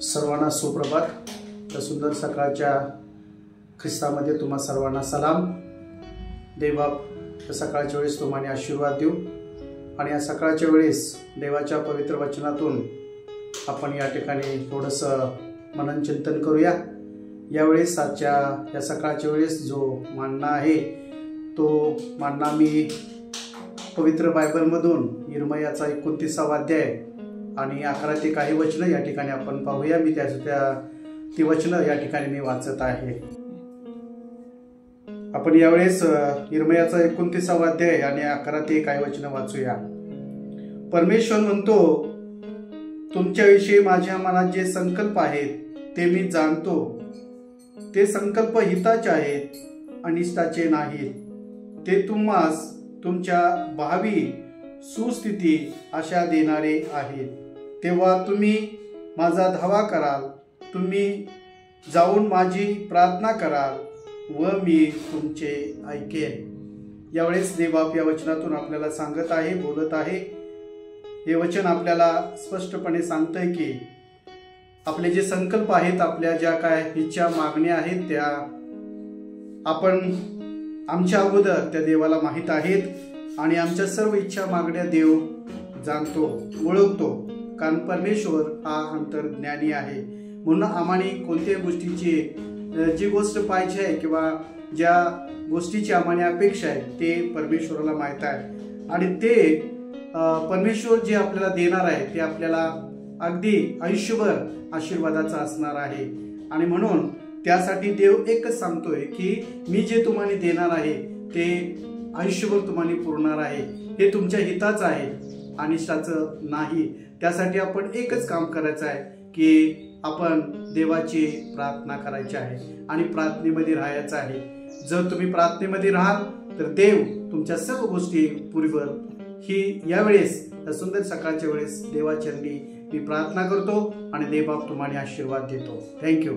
सर्वांना सुप्रभात। त्या सुंदर सकाळच्या ख्रिस्तामध्ये तुम्हा सर्वांना सलाम। देवबाप सकाळच्या वेळेस तुम्हाला आशीर्वाद देऊ आणि या सकाळच्या वेळेस देवाच्या पवित्र वचनातून आपण या ठिकाणी थोडंसं मनन चिंतन करूया। यावेळेस आजच्या या सकाळच्या वेळेस जो मानना आहे तो मानना मी पवित्र बायबलमधून यिर्मयाचा 29वा अध्याय आणि 11 ते काही वचनं या ठिकाणी आपण पाहूया। मी ती वचनं या ठिकाणी मी वाचत आहे। आपण यावेळेस यिर्मयाचा 29वा अध्याय आणि 11 ते काही वचनं वाचूया। परमेश्वर म्हणतो, तुमच्याविषयी माझ्या मनात जे संकल्प आहेत ते मी जाणतो। ते संकल्प हिताचे आहेत, अनिष्टाचे नाहीत। ते तुम्हास तुमच्या भावी सुस्थिती आशा देणारे आहेत। तेव्हा तुम्ही माझा धावा कराल, तुम्ही जाऊन माझी प्रार्थना कराल व मी तुमचे ऐकेन। यावेळेस देवबाप या वचनातून आपल्याला सांगत आहे, बोलत आहे। हे वचन आपल्याला स्पष्टपणे सांगतंय की आपले जे संकल्प आहेत, आपल्या ज्या काय इच्छा मागण्या आहेत त्या आपण आमच्या अगोदर त्या देवाला माहीत आहेत आणि आमच्या सर्व इच्छा मागण्या देव जाणतो, ओळखतो। कारण परमेश्वर हा अंतर्ज्ञानी आहे। म्हणून आम्हाला कोणत्याही गोष्टीची जी गोष्ट पाहिजे आहे किंवा ज्या गोष्टीची आम्हाला अपेक्षा आहे ते परमेश्वराला माहीत आहे आणि ते परमेश्वर जे आपल्याला देणार आहे ते आपल्याला अगदी आयुष्यभर आशीर्वादाचा असणार आहे। आणि म्हणून त्यासाठी देव एकच सांगतोय की मी जे तुम्हाला देणार आहे ते आयुष्यभर तुम्हाला पुरणार आहे। हे तुमच्या हिताचं आहे, अनिष्टाचं नाही। त्यासाठी आपण एकच काम करायचं आहे की आपण देवाची प्रार्थना करायची आहे आणि प्रार्थनेमध्ये राहायचं आहे। जर तुम्ही प्रार्थनेमध्ये राहाल तर देव तुमच्या सर्व गोष्टी पुरवेल। ही यावेळेस सुंदर सकाळच्या वेळेस देवाचरणी मी प्रार्थना करतो आणि देवबाप तुम्हाला आशीर्वाद देतो। थँक्यू।